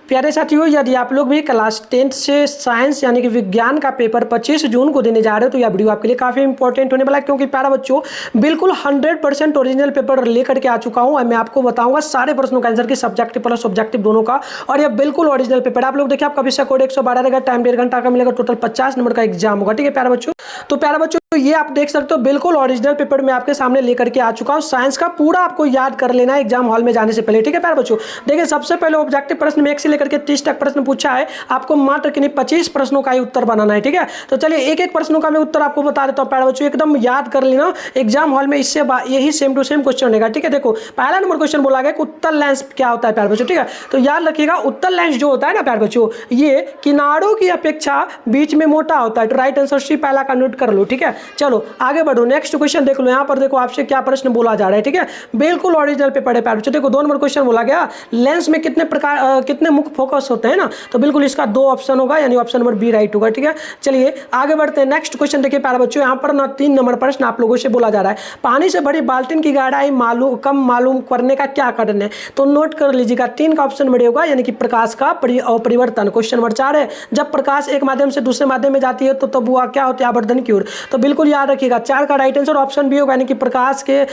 प्यारे साथियों, यदि आप लोग भी क्लास 10th से साइंस यानी कि विज्ञान का पेपर 25 जून को देने जा रहे हो तो यह वीडियो आपके लिए काफ़ी इंपॉर्टेंट होने वाला है, क्योंकि प्यारा बच्चों बिल्कुल 100% ओरिजिनल पेपर लेकर के आ चुका हूं और मैं आपको बताऊंगा सारे प्रश्नों का आंसर की सब्जेक्टिव प्लस ऑब्जेक्टिव दोनों का। और यह बिल्कुल ओरिजिनल पेपर आप लोग देखिए, आपका विषय कोड 112 रहेगा, टाइम 1.5 घंटा का मिलेगा, टोटल 50 नंबर का एग्जाम होगा। ठीक है प्यारे बच्चों, तो प्यारे बच्चों ये आप देख सकते हो बिल्कुल ओरिजिनल पेपर मैं आपके सामने लेकर के आ चुका हूं। साइंस का पूरा आपको याद कर लेना है एग्जाम हॉल में जाने से पहले। ठीक है प्यारे बच्चों, देखिए सबसे पहले ऑब्जेक्टिव प्रश्न में 1 से लेकर के 30 तक प्रश्न पूछा है, आपको मात्र किन्हीं 25 प्रश्नों का ही उत्तर बनाना है। ठीक है, तो चलिए एक एक प्रश्नों का मैं उत्तर आपको बता देता हूं प्यारे बच्चों, एकदम याद कर लेना एग्जाम हॉल में, इससे यही सेम टू सेम क्वेश्चन रहेगा। ठीक है, देखो पहला नंबर क्वेश्चन बोला गया कि उत्तल लेंस क्या होता है प्यारे बच्चों। ठीक है, तो याद रखिएगा उत्तल लेंस जो होता है ना प्यारे बच्चों, ये किनारों की अपेक्षा बीच में मोटा होता है। तो राइट आंसर सी पहला का नोट कर लो। ठीक है, चलो आगे बढ़ो, नेक्स्ट क्वेश्चन देख लो। यहाँ पर देखो आपसे क्या प्रश्न बोला जा रहा है। ठीक है, बिल्कुल ओरिजिनल पेपर है प्यारे बच्चों। देखो 2 नंबर क्वेश्चन बोला गया लेंस में कितने मुख्य फोकस होते हैं ना, तो बिल्कुल इसका 2 ऑप्शन होगा, यानी ऑप्शन नंबर बी राइट होगा। ठीक है, चलिए आगे बढ़ते हैं। नेक्स्ट क्वेश्चन देखिए प्यारे बच्चों, यहाँ पर ना 3 नंबर प्रश्न आप लोगों से बोला जा रहा है, पानी से भरी बाल्टी की गहराई कम मालूम करने का क्या कारण है। तो नोट कर लीजिएगा, 3 का ऑप्शन बड़े होगा, यानी कि प्रकाश का परिवर्तन। क्वेश्चन नंबर 4 है, जब प्रकाश एक माध्यम से दूसरे माध्यम में जाती है तो तब वह क्या होती है, आवर्धन की ओर। तो बिल्कुल याद रखिएगा 4 का राइट आंसर ऑप्शन बी होगा, यानी कि प्रकाश के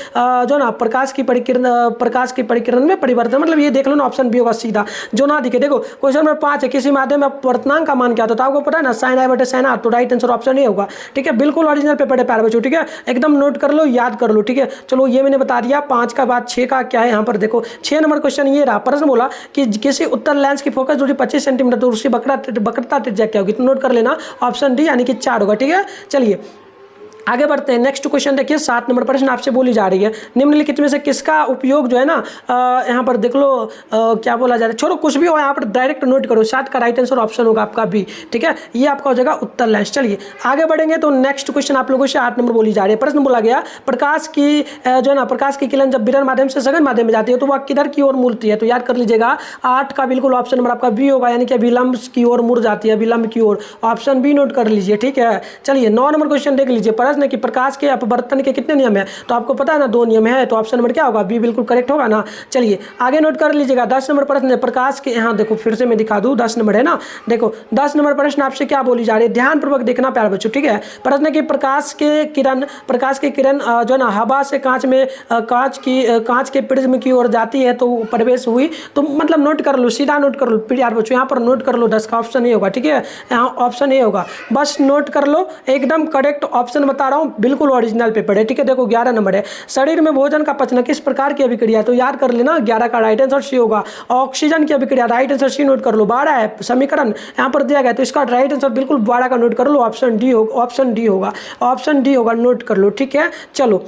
जो ना प्रकाश की परिकिरण में परिवर्तन, मतलब ये देख लो ना ऑप्शन बी होगा सीधा जो ना दिखे। देखो क्वेश्चन नंबर 5 है, किसी माध्यम में अपवर्तनांक का मान क्या होता है, आपको पता है ना साइन आई बटे साइन आर। तो राइट आंसर ऑप्शन ए होगा। ठीक है, बिल्कुल ओरिजिनल पेपर है प्यारे बच्चों। ठीक है, एकदम नोट कर लो, याद कर लो। ठीक है, चलो ये मैंने बता दिया। 5 का बाद 6 का क्या है, यहाँ पर देखो 6 नंबर क्वेश्चन ये रहा, प्रश्न बोला कि किसी उत्तल लेंस की फोकस दूरी 25 सेंटीमीटर, तो उसकी वक्रता त्रिज्या क्या होगी। तो नोट कर लेना ऑप्शन डी यानी कि 4 होगा। ठीक है, चलिए आगे बढ़ते हैं। नेक्स्ट क्वेश्चन देखिए, 7 नंबर प्रश्न आपसे बोली जा रही है, निम्नलिखित में से किसका उपयोग जो है ना यहाँ पर देख लो क्या बोला जा रहा है, छोड़ो कुछ भी हो, यहाँ पर डायरेक्ट नोट करो। 7 का राइट आंसर ऑप्शन होगा आपका बी। ठीक है, ये आपका हो जाएगा उत्तल लेंस। चलिए आगे बढ़ेंगे, तो नेक्स्ट क्वेश्चन आप लोगों से 8 नंबर बोली जा रही है, प्रश्न बोला गया प्रकाश की जो है ना प्रकाश की किरण जब विरल माध्यम से सघन माध्यम में जाती है तो वह किधर की ओर मुड़ती है। तो याद कर लीजिएगा 8 का बिल्कुल ऑप्शन नंबर आपका बी होगा, यानी कि विलंब की ओर मुड़ जाती है, विलंब की ओर, ऑप्शन बी नोट कर लीजिए। ठीक है, चलिए 9 नंबर क्वेश्चन देख लीजिए, प्रश्न है कि प्रकाश के अपवर्तन के कितने नियम है। तो आपको पता है ना 2 नियम है, तो ऑप्शन नंबर क्या होगा, बी बिल्कुल करेक्ट होगा ना। चलिए आगे नोट कर लीजिएगा। 10 नंबर प्रश्न है, प्रकाश के, यहाँ देखो फिर से मैं दिखा दूं, 10 नंबर है ना, देखो 10 नंबर प्रश्न आपसे क्या बोली जा रही है, ध्यानपूर्वक देखना प्यारे बच्चों। ठीक है, प्रश्न की प्रकाश के किरण जो ना हवा से कांच के प्रिज्म की ओर जाती है तो प्रवेश हुई। तो मतलब नोट कर लो, सीधा नोट कर लो प्यारे बच्चों, यहाँ पर नोट कर लो 10 का ऑप्शन ए होगा। ठीक है, यहाँ ऑप्शन ए होगा, बस नोट कर लो, एकदम करेक्ट ऑप्शन बता रहा हूँ, बिल्कुल ओरिजिनल पेपर है। ठीक है, देखो 11 नंबर है, शरीर में भोजन का पचना किस प्रकार की अभिक्रिया है। तो याद कर लेना 11 का राइट आंसर सी होगा, ऑक्सीजन की अभिक्रिया, राइट आंसर सी नोट कर लो। 12 है समीकरण यहाँ पर दिया गया, तो इसका राइट आंसर बिल्कुल 12 का नोट कर लो, ऑप्शन डी होगा, ऑप्शन डी होगा, नोट कर लो। ठीक है, चलो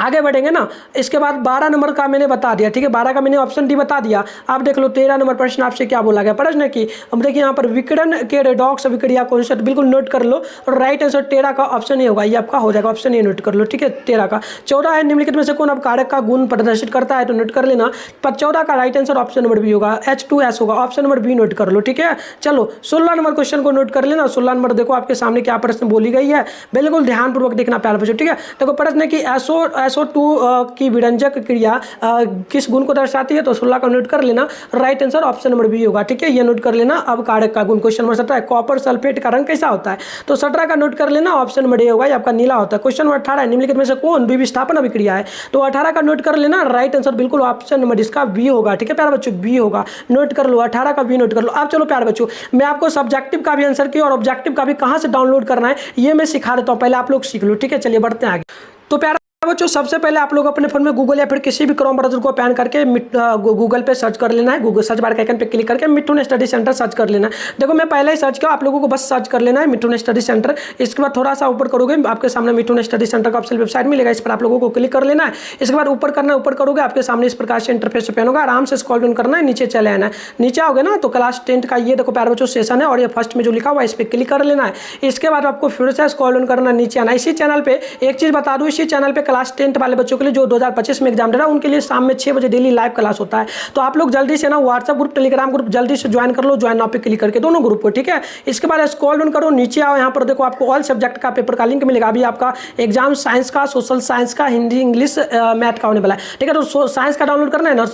आगे बढ़ेंगे ना। इसके बाद 12 नंबर का मैंने बता दिया। ठीक है, 12 का मैंने ऑप्शन डी बता दिया। आप देख लो 13 नंबर प्रश्न आपसे क्या बोला गया, प्रश्न है कि अब देखिए यहाँ पर विकिरण के रेडॉक्स अभिक्रिया कौन सा, बिल्कुल नोट कर लो, और राइट आंसर 13 का ऑप्शन ए होगा, ये आपका हो जाएगा, ऑप्शन ए नोट कर लो। ठीक है, 13 का। 14 है, निम्नलिखित में से कौन अब कारक का गुण प्रदर्शित करता है। तो नोट कर लेना, पर 14 का right answer option number B होगा, H2S होगा, ऑप्शन नंबर बी नोट कर लो। ठीक है, चलो 16 नंबर क्वेश्चन को नोट कर लेना। 16 नंबर देखो आपके सामने क्या प्रश्न बोली गई है, बिल्कुल ध्यानपूर्वक देखना प्यारे बच्चों। ठीक है, देखो प्रश्न है कि SO2 की विरंजक क्रिया किस गुण को दर्शाती है। तो 16 का नोट कर लेना, right answer option number B होगा। ठीक है, ये नोट कर लेना। अब कारक का गुण, क्वेश्चन नंबर 17 कॉपर सल्फेट का रंग कैसा होता है। तो 17 का नोट कर लेना, ऑप्शन नंबर ए होगा, ये आपका नीला होता है। क्वेश्चन नंबर 18 है, निम्नलिखित में से कौन विस्थापन अभिक्रिया है। तो 18 का नोट कर लेना, राइट आंसर बिल्कुल ऑप्शन नंबर इसका बी होगा। ठीक है प्यारे बच्चों, बी होगा, नोट कर लो, 18 का बी नोट कर लो। अब चलो प्यारे बच्चों, मैं आपको सब्जेक्टिव का भी आंसर की और ऑब्जेक्टिव का भी कहाँ से डाउनलोड करना है ये मैं सिखा देता हूँ, पहले आप लोग सीख लो। ठीक है, चलिए बढ़ते हैं आगे। तो प्यारे बच्चों सबसे पहले आप लोग अपने फोन में गूगल या फिर किसी भी क्रोम ब्राउज़र को ओपन करके गूगल पे सर्च कर लेना है, गूगल सर्च बार के आइकन पे क्लिक करके मिठुन स्टडी सेंटर सर्च कर लेना है। देखो मैं पहले ही सर्च किया, आप लोगों को बस सर्च कर लेना है मिठुन स्टडी सेंटर। इसके बाद थोड़ा सा ऊपर करोगे, आपके सामने मिठुन स्टडी सेंटर का ऑफिशियल वेबसाइट मिलेगा, इस पर आप लोगों को क्लिक कर लेना है। इसके बाद ऊपर करना है, ऊपर करोगे आपके सामने इस प्रकार से इंटरफेस ओपन होगा, आराम से स्क्रॉल डाउन करना है, नीचे चले आना है। नीचे आओगे ना तो क्लास 10th का ये देखो प्यारे बच्चों सेशन है, और ये फर्स्ट में जो लिखा हुआ है इस पर क्लिक कर लेना है। इसके बाद आपको फिर से स्क्रॉल डाउन करना, नीचे आना। इसी चैनल पर एक चीज़ बता दूँ, इसी चैनल पर क्लास 10th वाले बच्चों के लिए जो 2025 में एग्जाम दे रहा है उनके लिए शाम में 6 बजे डेली लाइव क्लास होता है। तो आप लोग जल्दी से ना व्हाट्सएप ग्रुप, टेलीग्राम ग्रुप जल्दी से ज्वाइन कर लो, ज्वाइन नाउ पे क्लिक करके दोनों ग्रुप को, ठीक है। इसके बाद स्क्रॉल डाउन करो, नीचे आओ, यहाँ पर देखो आपको ऑल सब्जेक्ट का पेपर का लिंक मिलेगा। अभी आपका एग्जाम साइंस का, सोशल साइंस का, हिंदी, इंग्लिश, मैथ का होने वाला है, ठीक है। तो साइंस का डाउनलोड करना है ना,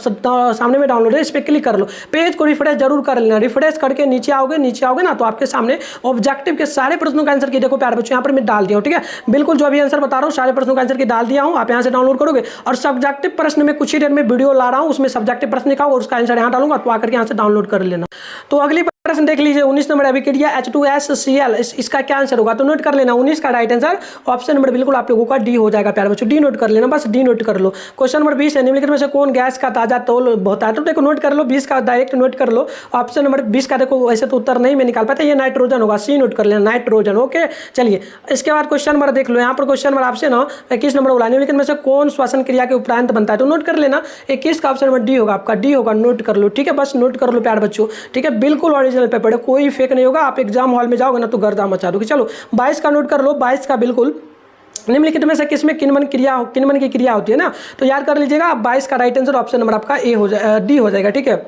सामने में डाउनलोड है, इस पर क्लिक कर लो। पेज को रिफ्रेश जरूर कर लेना, रिफ्रेश करके नीचे आओगे ना तो आपके सामने ऑब्जेक्टिव के सारे प्रश्नों का आंसर की देखो प्यारे बच्चों यहाँ पर मैं डाल दिया हूँ, ठीक है। बिल्कुल जो अभी आंसर बता रहा हूँ सारे प्रश्नों का आंसर की डाल दिया हूँ, आप यहाँ से डाउनलोड करोगे। और सब्जेक्टिव प्रश्न में कुछ ही देर में वीडियो ला रहा हूँ, उसमें सब्जेक्टिव प्रश्न लिखा और उसका आंसर यहाँ डालूंगा, तो आकर के यहाँ से डाउनलोड कर लेना। तो अगली प्रश्न देख लीजिए, 19 नंबर अभिक्रिया H2SCl, इसका क्या आंसर होगा? तो नोट कर लेना 19 का राइट आंसर ऑप्शन नंबर बिल्कुल आप लोगों का डी हो जाएगा प्यारे बच्चों। डी नोट कर लेना, बस डी नोट कर लो। क्वेश्चन नंबर 20 है, निम्नलिखित में से कौन गैस का ताजा तौल होता है? तो देखो नोट कर लो, 20 का डायरेक्ट नोट कर लो। ऑप्शन नंबर 20 का देखो वैसे तो उत्तर नहीं मैं निकाल पाता, ये नाइट्रोजन होगा, सी नोट कर लेना, नाइट्रोजन। ओके चलिए इसके बाद क्वेश्चन नंबर देख लो, यहाँ पर क्वेश्चन नंबर आपसे ना 21 नंबर बोला, निम्नलिखित में से कौन श्वसन क्रिया के उपरांत बनता है? तो नोट कर लेना 21 का ऑप्शन नंबर डी होगा, आपका डी होगा, नोट कर लो, ठीक है। बस नोट कर लो प्यारे बच्चों, ठीक है। बिल्कुल ओरिजिनल पेपर है, कोई फेक नहीं होगा। आप एग्जाम हॉल में जाओगे ना तो गर्दा मचा दोगे। चलो 22 का नोट कर लो, 22 का बिल्कुल निम्नलिखित में से किसमें किन्वन की क्रिया होती है ना, तो याद कर लीजिएगा। 22 का राइट आंसर ऑप्शन नंबर आपका ए हो जाएगा, डी हो जाएगा, ठीक है,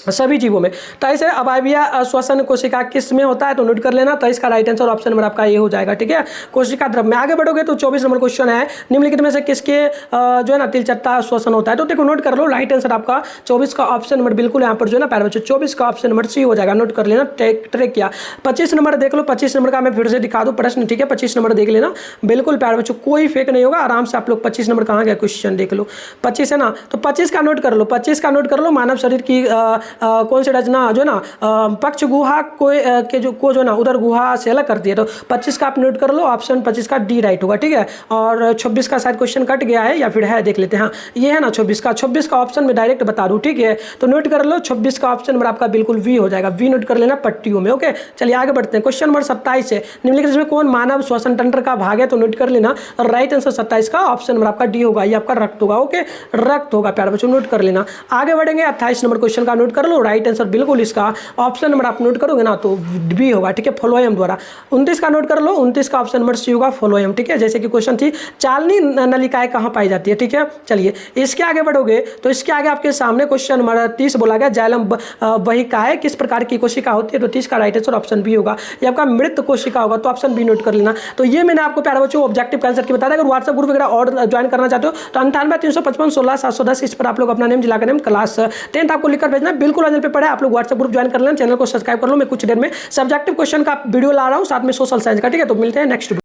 सभी जीवों में। तो ऐसे अवायवीय श्वसन कोशिका किस में होता है? तो नोट कर लेना। तो इसका राइट आंसर ऑप्शन नंबर आपका ये हो जाएगा, ठीक है। कोशिका द्रव में आगे बढ़ोगे तो 24 नंबर क्वेश्चन है, निम्नलिखित में से किसके जो है ना तिलचट्टा श्वसन होता है? तो देखो नोट कर लो, राइट आंसर आपका 24 का ऑप्शन नंबर बिल्कुल यहाँ पर जो है ना प्यारे बच्चों 24 का ऑप्शन नंबर सी हो जाएगा, नोट कर लेना। ट्रैक किया। 25 नंबर देख लो, 25 नंबर का मैं फिर से दिखा दूँ प्रश्न, ठीक है। 25 नंबर देख लेना, बिल्कुल प्यारे बच्चों कोई फेक नहीं होगा, आराम से आप लोग 25 नंबर कहाँ गया क्वेश्चन देख लो, 25 है ना। तो 25 का नोट कर लो, 25 का नोट कर लो। मानव शरीर की कौन सी रचना जो ना पक्ष गुहा को जो ना उधर गुहा से अलग करती है? तो 25 का आप नोट कर लो, ऑप्शन 25 का डी राइट होगा, ठीक है। और 26 का शायद क्वेश्चन कट गया है या फिर है, देख लेते हैं। हाँ ये है ना 26 का ऑप्शन में डायरेक्ट बता दूं, ठीक है। तो नोट कर लो 26 का ऑप्शन नंबर आपका बिल्कुल वी हो जाएगा, वी नोट कर लेना पट्टियों में। ओके चलिए आगे बढ़ते हैं। क्वेश्चन नंबर 27 है, निम्नलिखित में कौन मानव श्वसन तंत्र का भाग है? तो नोट कर लेना, राइट आंसर 27 का ऑप्शन नंबर आपका डी होगा, ये आपका रक्त होगा। ओके रक्त होगा प्यारे बच्चों, नोट कर लेना। आगे बढ़ेंगे 28 नंबर क्वेश्चन का नोट कर लो, राइट आंसर बिल्कुल इसका ऑप्शन नंबर आप नोट करोगे ना तो बी होगा, ठीक है, फ्लोएम द्वारा। 29 का नोट कर लो, 29 का ऑप्शन नंबर सी होगा, फ्लोएम, ठीक है। जैसे कि क्वेश्चन थी चालनी नलिकाएं कहाँ पाई जाती है, ठीक है। चलिए इसके आगे बढ़ोगे तो इसके आगे आपके सामने क्वेश्चन नंबर 30 बोला गया, जाइलम वहिकाएं किस प्रकार की कोशिका होती है? तो 30 का राइट आंसर ऑप्शन बी होगा, ये आपका मृत कोशिका होगा, तो ऑप्शन बी नोट कर लेना। तो ये मैंने आपको प्यारे बच्चों ऑब्जेक्टिव का आंसर की बताया। अगर व्हाट्सएप ग्रुप वगैरह और ज्वाइन करना चाहते हो तो 98 355 16 710 इस पर आप लोग अपना नेम, जिला का नेम, क्लास 10 आपको लिखकर भेजना है। बिल्कुल ऑरिजिनल पेपर है, आप लोग व्हाट्सएप ग्रुप ज्वाइन कर लेना, चैनल को सब्सक्राइब कर लो। मैं कुछ देर में सब्जेक्टिव क्वेश्चन का वीडियो ला रहा हूँ, साथ में सोशल साइंस का, ठीक है। तो मिलते हैं नेक्स्ट